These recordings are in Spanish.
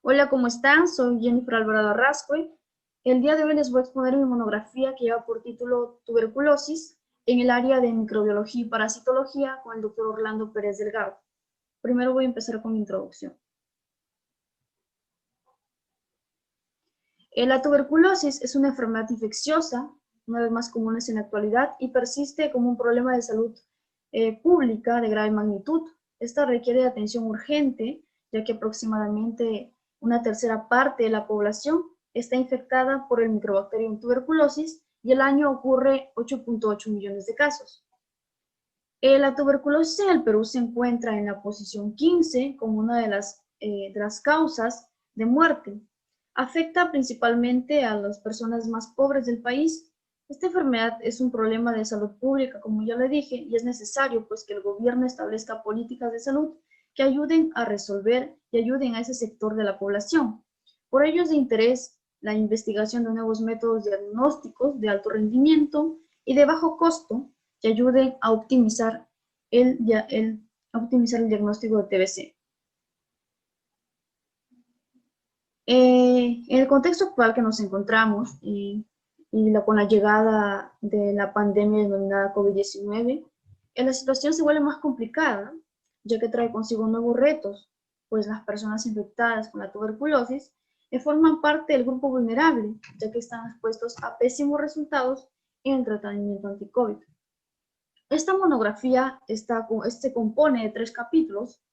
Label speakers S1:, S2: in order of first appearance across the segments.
S1: Hola, ¿cómo están? Soy Jennifer Alvarado Arrascue. El día de hoy les voy a exponer mi monografía que lleva por título Tuberculosis en el área de microbiología y parasitología con el doctor Orlando Pérez Delgado. Primero voy a empezar con mi introducción. La tuberculosis es una enfermedad infecciosa, una de las más comunes en la actualidad, y persiste como un problema de salud pública de grave magnitud. Esta requiere de atención urgente, ya que aproximadamente una tercera parte de la población está infectada por el microbacterium tuberculosis y al año ocurre 8.8 millones de casos. La tuberculosis en el Perú se encuentra en la posición 15 como una de las causas de muerte. Afecta principalmente a las personas más pobres del país. Esta enfermedad es un problema de salud pública, como ya le dije, y es necesario pues que el gobierno establezca políticas de salud que ayuden a resolver y ayuden a ese sector de la población. Por ello es de interés la investigación de nuevos métodos diagnósticos de alto rendimiento y de bajo costo que ayuden a optimizar el diagnóstico de TBC. En el contexto actual que nos encontramos con la llegada de la pandemia denominada COVID-19, la situación se vuelve más complicada, ya que trae consigo nuevos retos, pues las personas infectadas con la tuberculosis forman parte del grupo vulnerable, ya que están expuestos a pésimos resultados en el tratamiento anti-COVID. Esta monografía se compone de 3 capítulos.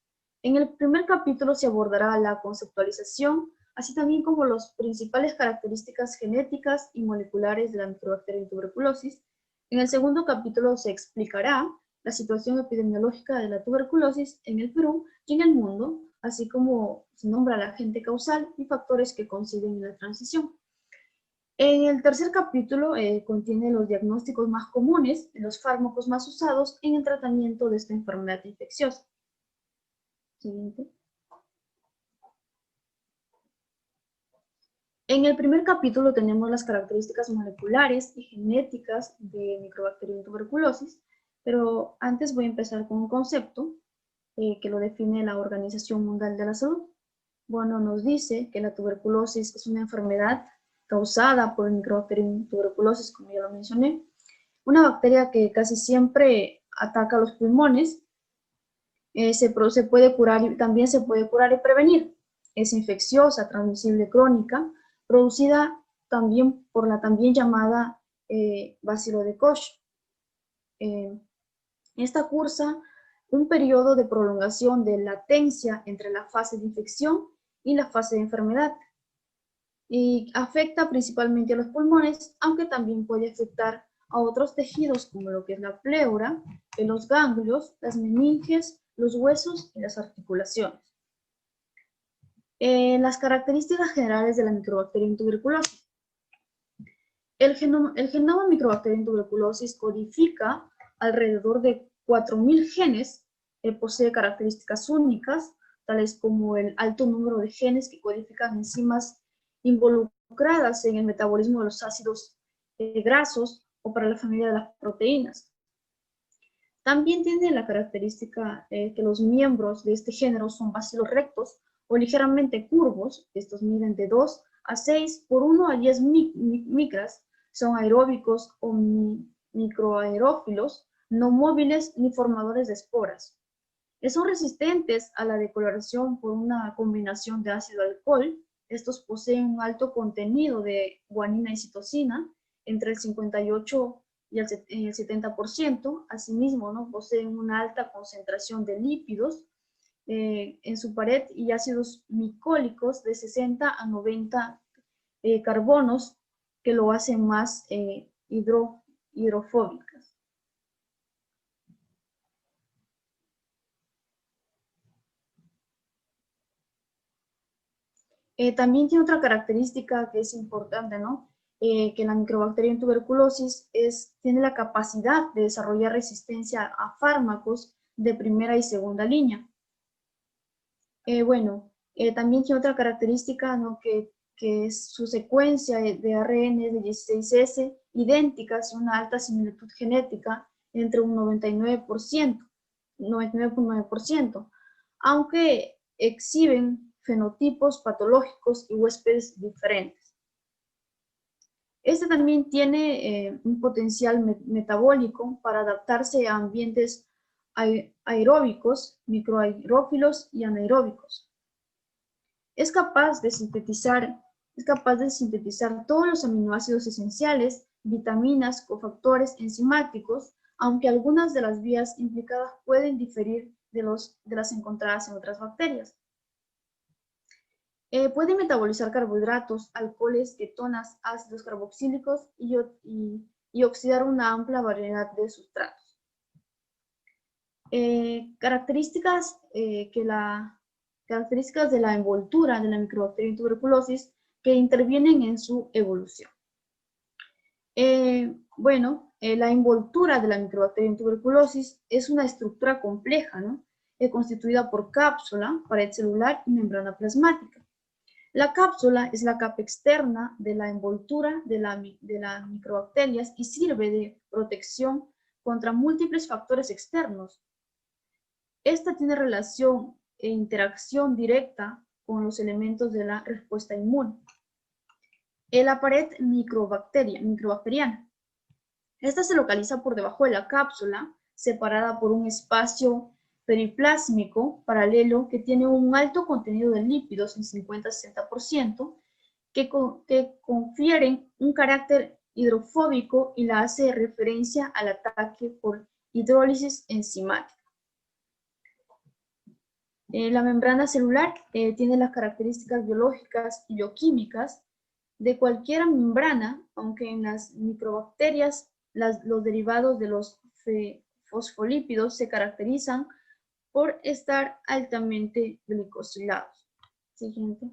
S1: En el primer capítulo se abordará la conceptualización, así también como las principales características genéticas y moleculares de la microbacteria tuberculosis. En el segundo capítulo se explicará la situación epidemiológica de la tuberculosis en el Perú y en el mundo, así como se nombra el agente causal y factores que coinciden en la transición. En el tercer capítulo contiene los diagnósticos más comunes de los fármacos más usados en el tratamiento de esta enfermedad infecciosa. Siguiente. En el primer capítulo tenemos las características moleculares y genéticas de Microbacterium tuberculosis, pero antes voy a empezar con un concepto que lo define la Organización Mundial de la Salud. Bueno, nos dice que la tuberculosis es una enfermedad causada por el Microbacterium tuberculosis, como ya lo mencioné, una bacteria que casi siempre ataca los pulmones. Se puede curar y también se puede curar y prevenir. Es infecciosa, transmisible crónica, producida también por la también llamada bacilo de Koch. Esta cursa un periodo de prolongación de latencia entre la fase de infección y la fase de enfermedad, y afecta principalmente a los pulmones, aunque también puede afectar a otros tejidos como lo que es la pleura, los ganglios, las meninges, los huesos y las articulaciones. Las características generales de la Microbacterium tuberculosis. El genoma Microbacterium tuberculosis codifica alrededor de 4.000 genes, posee características únicas, tales como el alto número de genes que codifican enzimas involucradas en el metabolismo de los ácidos grasos o para la familia de las proteínas. También tiene la característica que los miembros de este género son bacilorrectos o ligeramente curvos. Estos miden de 2 a 6 por 1 a 10 micras, son aeróbicos o microaerófilos, no móviles ni formadores de esporas. Son resistentes a la decoloración por una combinación de ácido-alcohol. Estos poseen un alto contenido de guanina y citosina, entre el 58 y el 70%. Asimismo, ¿no?, poseen una alta concentración de lípidos en su pared y ácidos micólicos de 60 a 90 carbonos, que lo hacen más hidrofóbicas. También tiene otra característica que es importante, ¿no? Que la Microbacterium tuberculosis tiene la capacidad de desarrollar resistencia a fármacos de primera y segunda línea. También tiene otra característica, ¿no?, que es su secuencia de ARN de 16S idénticas y una alta similitud genética entre un 99.9%, aunque exhiben fenotipos patológicos y huéspedes diferentes. Este también tiene un potencial metabólico para adaptarse a ambientes aeróbicos, microaerófilos y anaeróbicos. Es capaz de sintetizar todos los aminoácidos esenciales, vitaminas, cofactores enzimáticos, aunque algunas de las vías implicadas pueden diferir de las encontradas en otras bacterias. Puede metabolizar carbohidratos, alcoholes, ketonas, ácidos carboxílicos y oxidar una amplia variedad de sustratos. Características de la envoltura de la microbacteria en tuberculosis que intervienen en su evolución. La envoltura de la microbacteria en tuberculosis es una estructura compleja, ¿no? Constituida por cápsula, pared celular y membrana plasmática. La cápsula es la capa externa de la envoltura de las microbacterias y sirve de protección contra múltiples factores externos. Esta tiene relación e interacción directa con los elementos de la respuesta inmune. La pared microbacteriana. Esta se localiza por debajo de la cápsula, separada por un espacio periplásmico paralelo que tiene un alto contenido de lípidos en 50-60%, que confieren un carácter hidrofóbico y la hace referencia al ataque por hidrólisis enzimática. La membrana celular tiene las características biológicas y bioquímicas de cualquier membrana, aunque en las microbacterias los derivados de los fosfolípidos se caracterizan por estar altamente glicosilados. Siguiente.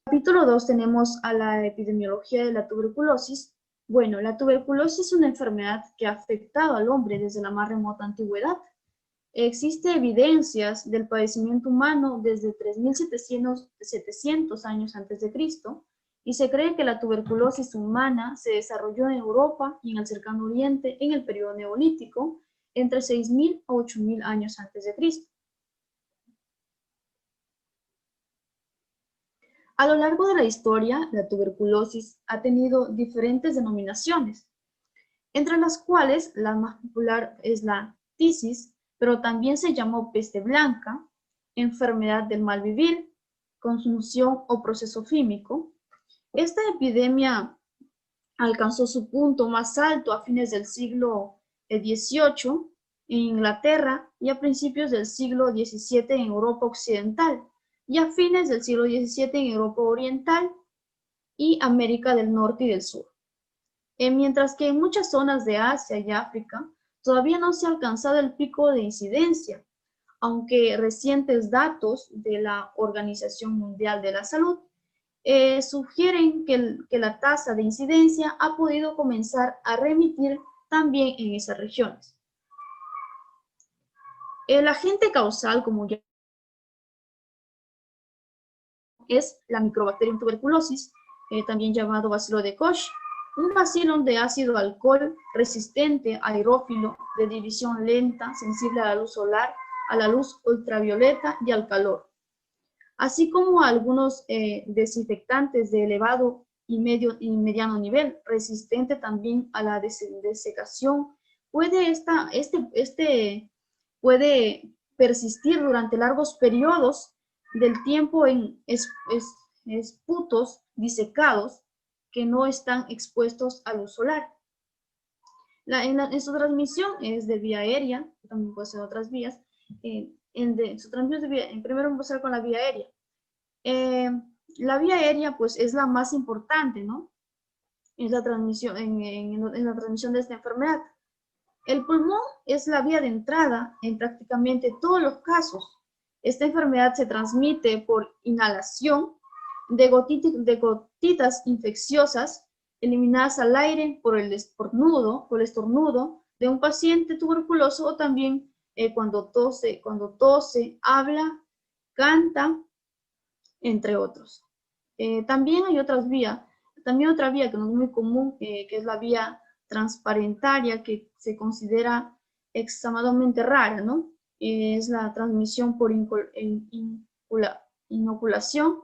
S1: Capítulo 2 tenemos a la epidemiología de la tuberculosis. Bueno, la tuberculosis es una enfermedad que ha afectado al hombre desde la más remota antigüedad. Existen evidencias del padecimiento humano desde 3.700 años antes de Cristo, y se cree que la tuberculosis humana se desarrolló en Europa y en el Cercano Oriente en el periodo neolítico, entre 6.000 a 8.000 años antes de Cristo. A lo largo de la historia, la tuberculosis ha tenido diferentes denominaciones, entre las cuales la más popular es la tisis, pero también se llamó peste blanca, enfermedad del mal vivir, consunción o proceso fímico. Esta epidemia alcanzó su punto más alto a fines del siglo XVIII en Inglaterra y a principios del siglo XVII en Europa Occidental, y a fines del siglo XVII en Europa Oriental y América del Norte y del Sur. Mientras que en muchas zonas de Asia y África todavía no se ha alcanzado el pico de incidencia, aunque recientes datos de la Organización Mundial de la Salud sugieren que la tasa de incidencia ha podido comenzar a remitir también en esas regiones. El agente causal, como ya es la microbacteria en tuberculosis, también llamado bacilo de Koch, un bacilo de ácido alcohol resistente, aerófilo, de división lenta, sensible a la luz solar, a la luz ultravioleta y al calor, así como algunos desinfectantes de elevado y mediano nivel, resistente también a la desecación. Puede persistir durante largos periodos del tiempo en esputos disecados que no están expuestos a luz solar. En su transmisión es de vía aérea, también puede ser otras vías. Primero vamos a empezar con la vía aérea. La vía aérea pues es la más importante, ¿no? Es la transmisión, en la transmisión de esta enfermedad. El pulmón es la vía de entrada en prácticamente todos los casos. Esta enfermedad se transmite por inhalación de gotitas infecciosas eliminadas al aire por el estornudo de un paciente tuberculoso, o también cuando tose, habla, canta, entre otros. También hay otra vía que no es muy común, que es la vía transparentaria, que se considera extremadamente rara, ¿no? Es la transmisión por inoculación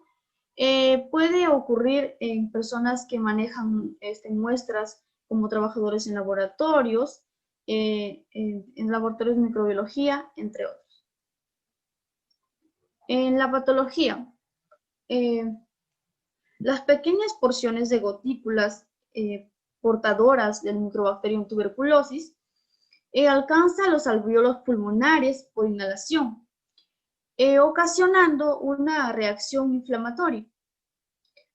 S1: puede ocurrir en personas que manejan muestras como trabajadores en laboratorios, en laboratorios de microbiología, entre otros. En la patología, las pequeñas porciones de gotículas portadoras del Microbacterium tuberculosis alcanzan los alvéolos pulmonares por inhalación, ocasionando una reacción inflamatoria.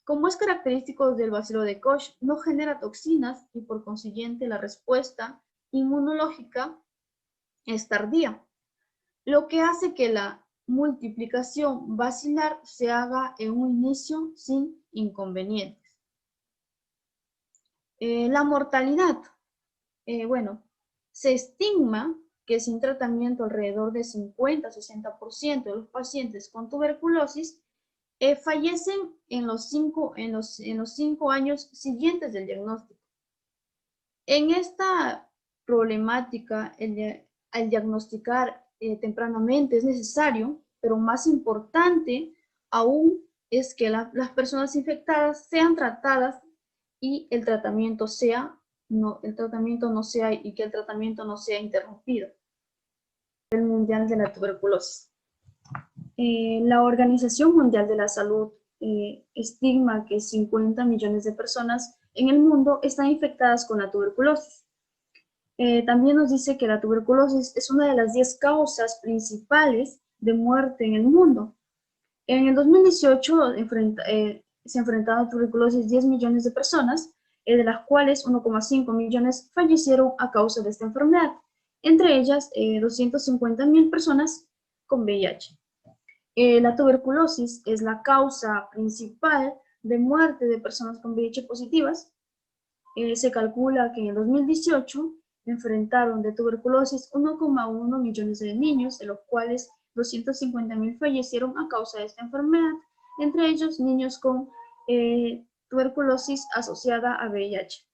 S1: Como es característico del bacilo de Koch, no genera toxinas y por consiguiente la respuesta inmunológica es tardía, lo que hace que la multiplicación bacilar se haga en un inicio sin inconvenientes. La mortalidad. Bueno, se estima que sin tratamiento alrededor de 50-60% de los pacientes con tuberculosis fallecen en los 5 años siguientes del diagnóstico. En esta problemática, al diagnosticar tempranamente es necesario, pero más importante aún es que las personas infectadas sean tratadas y el tratamiento no sea interrumpido. El Mundial de la Tuberculosis. La Organización Mundial de la Salud estima que 50 millones de personas en el mundo están infectadas con la tuberculosis. También nos dice que la tuberculosis es una de las 10 causas principales de muerte en el mundo. En el 2018 se enfrentaron a tuberculosis 10 millones de personas, de las cuales 1,5 millones fallecieron a causa de esta enfermedad, entre ellas 250.000 personas con VIH. La tuberculosis es la causa principal de muerte de personas con VIH positivas. Se calcula que en el 2018 enfrentaron de tuberculosis 1,1 millones de niños, de los cuales 250.000 fallecieron a causa de esta enfermedad, entre ellos niños con tuberculosis asociada a VIH.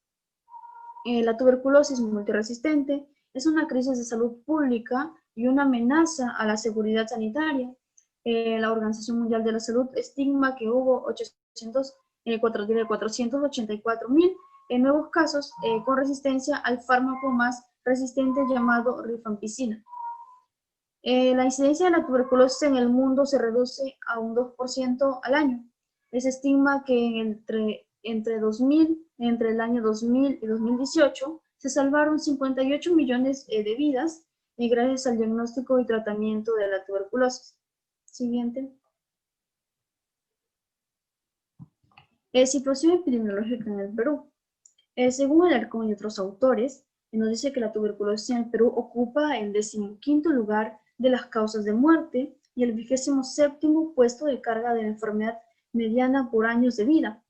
S1: La tuberculosis multiresistente es una crisis de salud pública y una amenaza a la seguridad sanitaria. La Organización Mundial de la Salud estima que hubo 484.000 nuevos casos con resistencia al fármaco más resistente llamado rifampicina. La incidencia de la tuberculosis en el mundo se reduce a un 2% al año. Se estima que entre el año 2000 y 2018 se salvaron 58 millones de vidas gracias al diagnóstico y tratamiento de la tuberculosis. Siguiente. Situación epidemiológica en el Perú. Según Alarcón y otros autores, nos dice que la tuberculosis en el Perú ocupa el 15º lugar de las causas de muerte y el 27º puesto de carga de la enfermedad mediana por años de vida.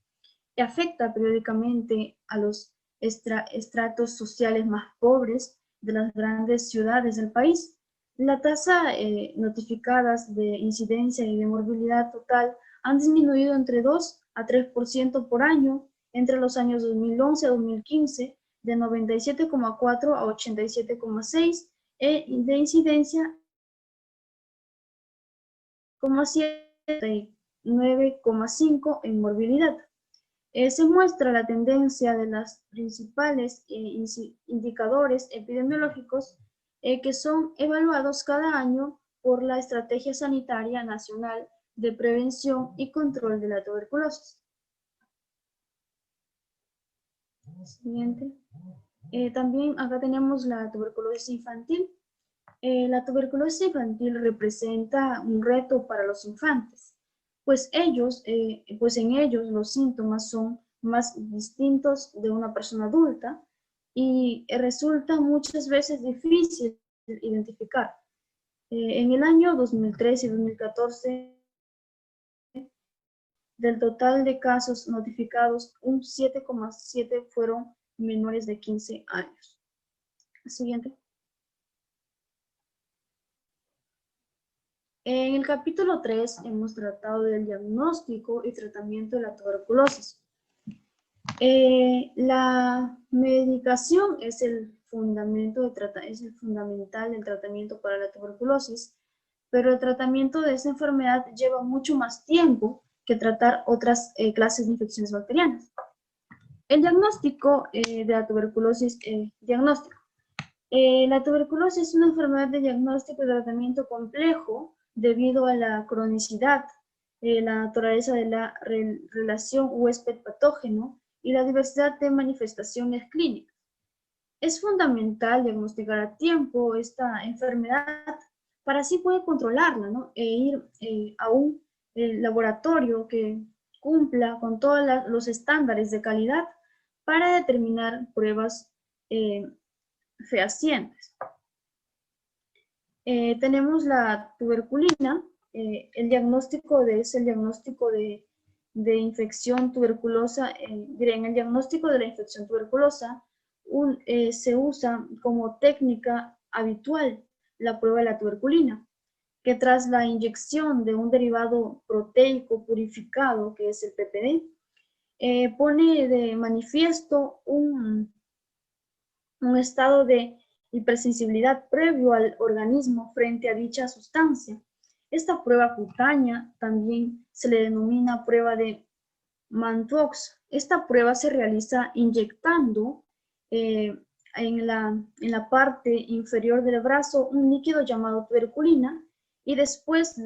S1: Afecta periódicamente a los estratos sociales más pobres de las grandes ciudades del país. La tasa notificadas de incidencia y de morbilidad total han disminuido entre 2 a 3% por año entre los años 2011 a 2015, de 97,4 a 87,6 de incidencia, 9,5 en morbilidad. Se muestra la tendencia de los principales indicadores epidemiológicos que son evaluados cada año por la Estrategia Sanitaria Nacional de Prevención y Control de la Tuberculosis. Siguiente. También acá tenemos la tuberculosis infantil. La tuberculosis infantil representa un reto para los infantes, pues en ellos los síntomas son más distintos de una persona adulta y resulta muchas veces difícil identificar. En el año 2013 y 2014, del total de casos notificados, un 7,7 fueron menores de 15 años. Siguiente. En el capítulo 3 hemos tratado del diagnóstico y tratamiento de la tuberculosis. La medicación es el fundamental del tratamiento para la tuberculosis, pero el tratamiento de esta enfermedad lleva mucho más tiempo que tratar otras clases de infecciones bacterianas. El diagnóstico de la tuberculosis, la tuberculosis es una enfermedad de diagnóstico y tratamiento complejo debido a la cronicidad, la naturaleza de la relación huésped-patógeno y la diversidad de manifestaciones clínicas. Es fundamental diagnosticar a tiempo esta enfermedad para así poder controlarla, ¿no? E ir a un laboratorio que cumpla con todos los estándares de calidad para determinar pruebas fehacientes. Tenemos la tuberculina. El diagnóstico es el diagnóstico de infección tuberculosa. En el diagnóstico de la infección tuberculosa se usa como técnica habitual la prueba de la tuberculina, que tras la inyección de un derivado proteico purificado, que es el PPD, pone de manifiesto un estado de hipersensibilidad previo al organismo frente a dicha sustancia. Esta prueba cutánea también se le denomina prueba de Mantoux. Esta prueba se realiza inyectando en la parte inferior del brazo un líquido llamado tuberculina y después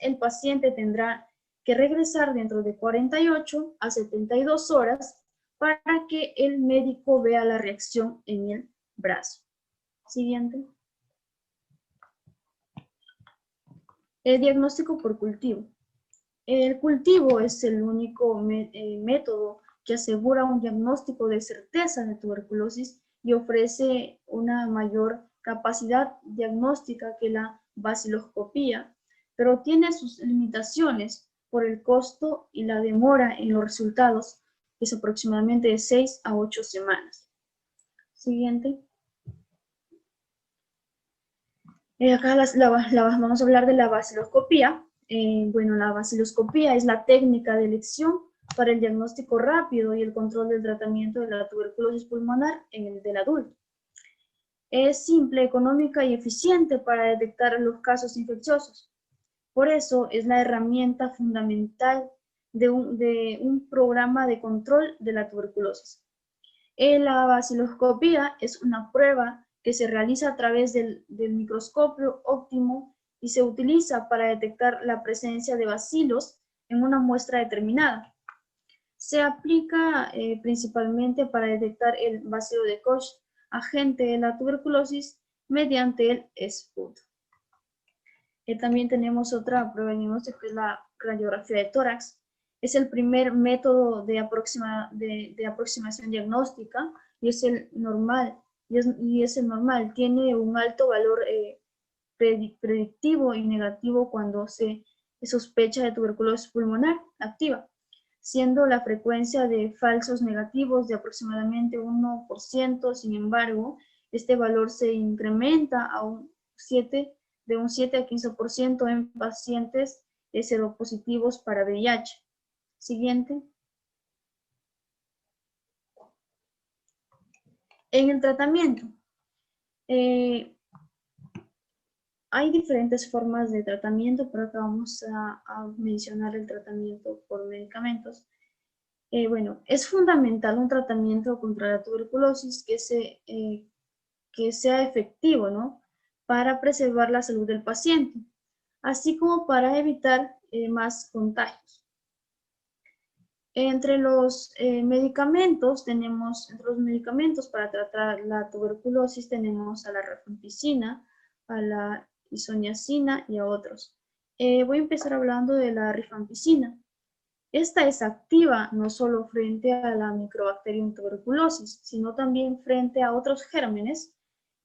S1: el paciente tendrá que regresar dentro de 48 a 72 horas para que el médico vea la reacción en el brazo. Siguiente. El diagnóstico por cultivo. El cultivo es el único método que asegura un diagnóstico de certeza de tuberculosis y ofrece una mayor capacidad diagnóstica que la baciloscopía, pero tiene sus limitaciones por el costo y la demora en los resultados, que es aproximadamente de 6 a 8 semanas. Siguiente. Acá vamos a hablar de la baciloscopía. Bueno, la baciloscopía es la técnica de elección para el diagnóstico rápido y el control del tratamiento de la tuberculosis pulmonar en el del adulto. Es simple, económica y eficiente para detectar los casos infecciosos. Por eso es la herramienta fundamental de un programa de control de la tuberculosis. La baciloscopía es una prueba que se realiza a través del microscopio óptimo y se utiliza para detectar la presencia de bacilos en una muestra determinada. Se aplica principalmente para detectar el bacilo de Koch, agente de la tuberculosis, mediante el SPUT. También tenemos otra prueba de diagnóstico, que es la radiografía de tórax. Es el primer método de aproximación diagnóstica y es el normal. Tiene un alto valor predictivo y negativo cuando se sospecha de tuberculosis pulmonar activa, siendo la frecuencia de falsos negativos de aproximadamente 1%. Sin embargo, este valor se incrementa de un 7 a 15% en pacientes seropositivos para VIH. Siguiente. En el tratamiento, hay diferentes formas de tratamiento, pero acá vamos a mencionar el tratamiento por medicamentos. Bueno, es fundamental un tratamiento contra la tuberculosis que sea efectivo, ¿no? Para preservar la salud del paciente, así como para evitar más contagios. Entre los medicamentos para tratar la tuberculosis tenemos a la rifampicina, a la isoniazida y a otros. Voy a empezar hablando de la rifampicina. Esta es activa no solo frente a la Mycobacterium tuberculosis, sino también frente a otros gérmenes,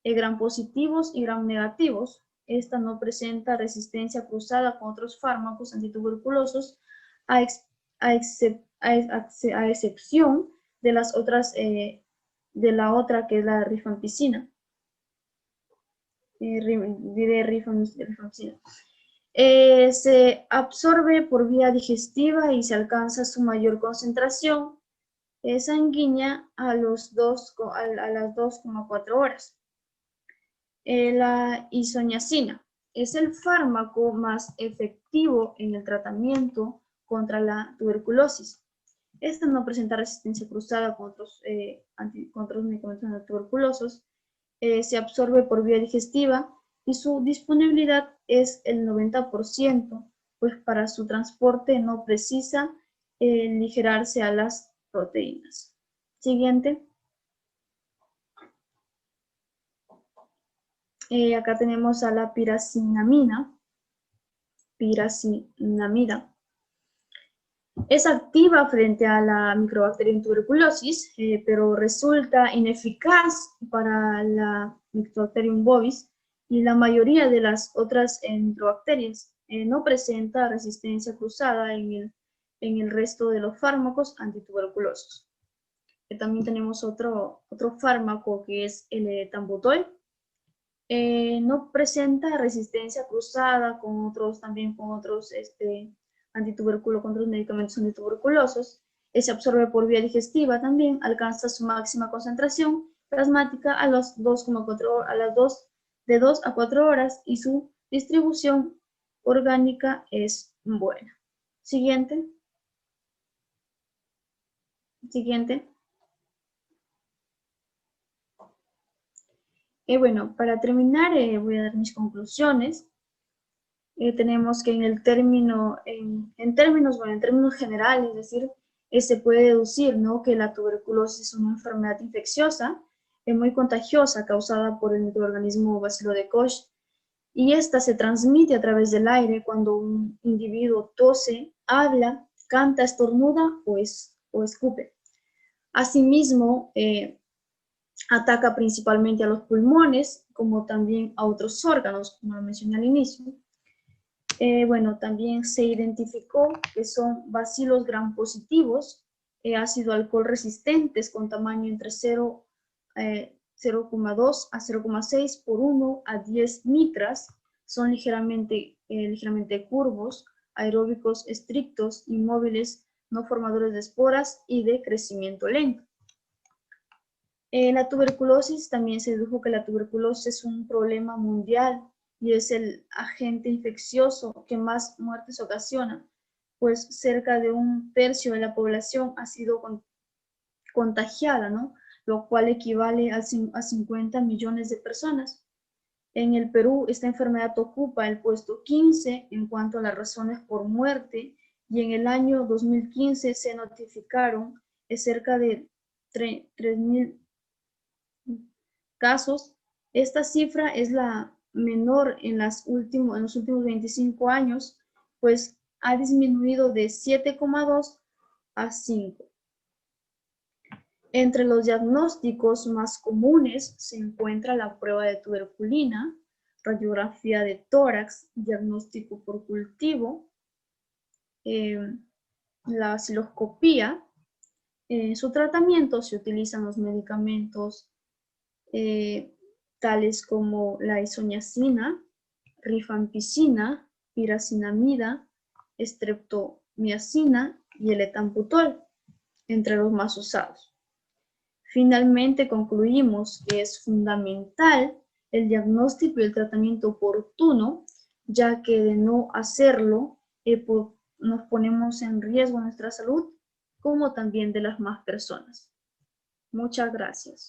S1: gram positivos y gram negativos. Esta no presenta resistencia cruzada con otros fármacos antituberculosos, a excepción de las otras, de la otra que es la rifampicina. Rifampicina. Se absorbe por vía digestiva y se alcanza su mayor concentración sanguínea a las 2,4 horas. La isoniazida. es el fármaco más efectivo en el tratamiento contra la tuberculosis. Esta no presenta resistencia cruzada con otros medicamentos antituberculosos, se absorbe por vía digestiva y su disponibilidad es el 90%, pues para su transporte no precisa ligerarse a las proteínas. Siguiente. Acá tenemos a la piracinamida. Es activa frente a la microbacterium tuberculosis, pero resulta ineficaz para la Mycobacterium bovis y la mayoría de las otras microbacterias. No presenta resistencia cruzada en el resto de los fármacos antituberculosos. También tenemos otro fármaco que es el etambutol. No presenta resistencia cruzada con otros con otros medicamentos antituberculosos. Se absorbe por vía digestiva también, alcanza su máxima concentración plasmática a las 2 de 2 a 4 horas y su distribución orgánica es buena. Siguiente. Bueno, para terminar voy a dar mis conclusiones. Tenemos que en términos generales, es decir, se puede deducir, ¿no?, que la tuberculosis es una enfermedad infecciosa, muy contagiosa, causada por el microorganismo Bacilo de Koch, y esta se transmite a través del aire cuando un individuo tose, habla, canta, estornuda o escupe. Asimismo, ataca principalmente a los pulmones, como también a otros órganos, como lo mencioné al inicio. Bueno, también se identificó que son bacilos gram positivos, ácido alcohol resistentes con tamaño entre 0,2 a 0,6 por 1 a 10 micras, son ligeramente curvos, aeróbicos estrictos, inmóviles, no formadores de esporas y de crecimiento lento. La tuberculosis, también se dedujo que la tuberculosis es un problema mundial y es el agente infeccioso que más muertes ocasiona, pues cerca de 1/3 de la población ha sido contagiada, ¿no?, lo cual equivale a 50 millones de personas. En el Perú, esta enfermedad ocupa el puesto 15 en cuanto a las razones por muerte, y en el año 2015 se notificaron cerca de 3.000 casos. Esta cifra es la menor en los últimos 25 años, pues ha disminuido de 7,2 a 5. Entre los diagnósticos más comunes se encuentra la prueba de tuberculina, radiografía de tórax, diagnóstico por cultivo, la osciloscopía. En su tratamiento se utilizan los medicamentos tales como la isoniazida, rifampicina, piracinamida, streptomiacina y el etambutol, entre los más usados. Finalmente concluimos que es fundamental el diagnóstico y el tratamiento oportuno, ya que de no hacerlo nos ponemos en riesgo nuestra salud, como también de las más personas. Muchas gracias.